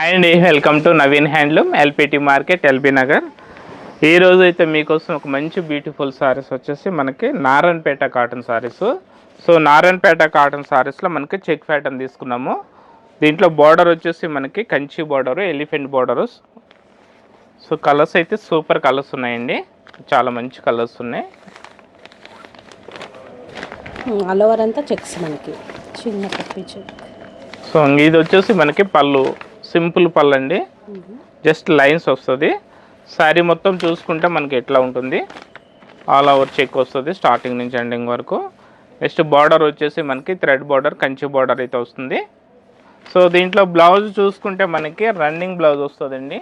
And welcome to Naveen handloom LPT market LB Nagar. ఈ రోజు అయితే మీకోసం ఒక మంచి బ్యూటిఫుల్ సారీస్ వచ్చేసి మనకి Narayanpet cotton saris. So Narayanpet cotton సారీస్లో మనకి చెక్ ప్యాటర్న్ తీసుకున్నాము. దీంట్లో బార్డర్ వచ్చేసి మనకి Kanchi border, elephant border. So colours అయితే సూపర్ కలర్స్ ఉన్నాయండి, చాలా మంచి కలర్స్ ఉన్నాయి. ఆల్ ఓవర్ అంతా చెక్స్ మనకి చిన్న పప్పి చెక్. సో ఇది వచ్చేసి మనకి పళ్ళు, సింపుల్ పళ్ళు అండి, జస్ట్ లైన్స్ వస్తుంది. శారీ మొత్తం చూసుకుంటే మనకి ఎట్లా ఉంటుంది, ఆల్ ఓవర్ చెక్ వస్తుంది స్టార్టింగ్ నుంచి ఎండింగ్ వరకు. నెక్స్ట్ బార్డర్ వచ్చేసి మనకి థ్రెడ్ బార్డర్, కంచి బార్డర్ అయితే వస్తుంది. సో దీంట్లో బ్లౌజ్ చూసుకుంటే మనకి రన్నింగ్ బ్లౌజ్ వస్తుందండి.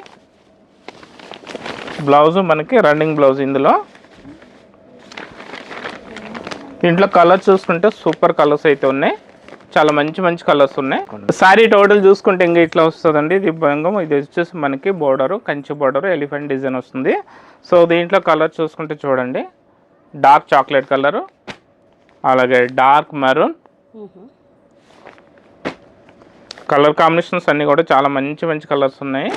బ్లౌజ్ మనకి రన్నింగ్ బ్లౌజ్. దీంట్లో కలర్ చూసుకుంటే సూపర్ కలర్స్ అయితే ఉన్నాయి, చాలా మంచి మంచి కలర్స్ ఉన్నాయి. సారీ టోటల్ చూసుకుంటే ఇంకా ఇట్లా వస్తుందండి. ఇది భంగం, ఇది వచ్చేసి మనకి border, Kanchi border, elephant design వస్తుంది. సో దీంట్లో కలర్ చూసుకుంటే చూడండి, డార్క్ చాక్లెట్ కలరు, అలాగే డార్క్ మెరూన్. కలర్ కాంబినేషన్స్ అన్నీ కూడా చాలా మంచి మంచి కలర్స్ ఉన్నాయి.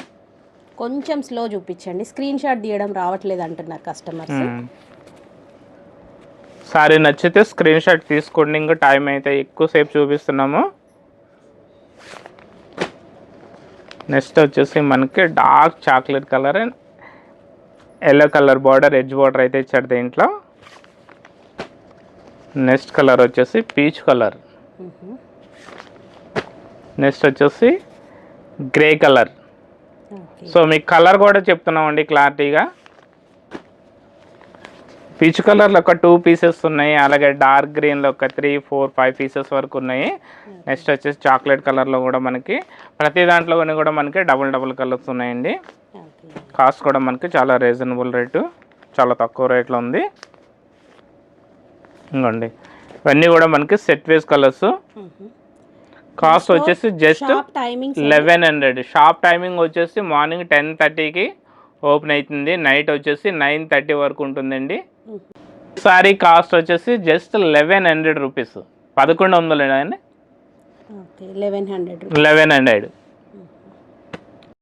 కొంచెం స్లో చూపించండి, స్క్రీన్ షాట్ తీయడం రావట్లేదు అంటున్నారు కస్టమర్స్. సారీ నచ్చితే స్క్రీన్ షాట్ తీసుకోండి, ఇంకా టైం అయితే ఎక్కువసేపు చూపిస్తున్నాము. నెక్స్ట్ వచ్చేసి మనకి dark chocolate colour and yellow colour border, edge border అయితే ఇచ్చాడు దీంట్లో. నెక్స్ట్ కలర్ వచ్చేసి పీచ్ కలర్. నెక్స్ట్ వచ్చేసి గ్రే కలర్. సో మీకు కలర్ కూడా చెప్తున్నామండి క్లారిటీగా. పీచ్ కలర్లో ఒక 2 పీసెస్ ఉన్నాయి, అలాగే డార్క్ గ్రీన్లో ఒక 3, 4, 5 పీసెస్ వరకు ఉన్నాయి. నెక్స్ట్ వచ్చేసి చాక్లెట్ కలర్లో కూడా మనకి ప్రతి దాంట్లో కూడా మనకి డబుల్ కలర్స్ ఉన్నాయండి. కాస్ట్ కూడా మనకి చాలా రీజనబుల్ రేటు, చాలా తక్కువ రేట్లో ఉంది. ఇంకోండి ఇవన్నీ కూడా మనకి సెట్ వేస్ కలర్స్. కాస్ట్ వచ్చేసి జస్ట్ 1100. షాప్ టైమింగ్ వచ్చేసి మార్నింగ్ 10:30కి ఓపెన్ అవుతుంది, నైట్ వచ్చేసి 9:30 వరకు ఉంటుందండి. సారీ కాస్ట్ వచ్చేసి జస్ట్ 1100 రూపీస్, 1100 అండి. 1100.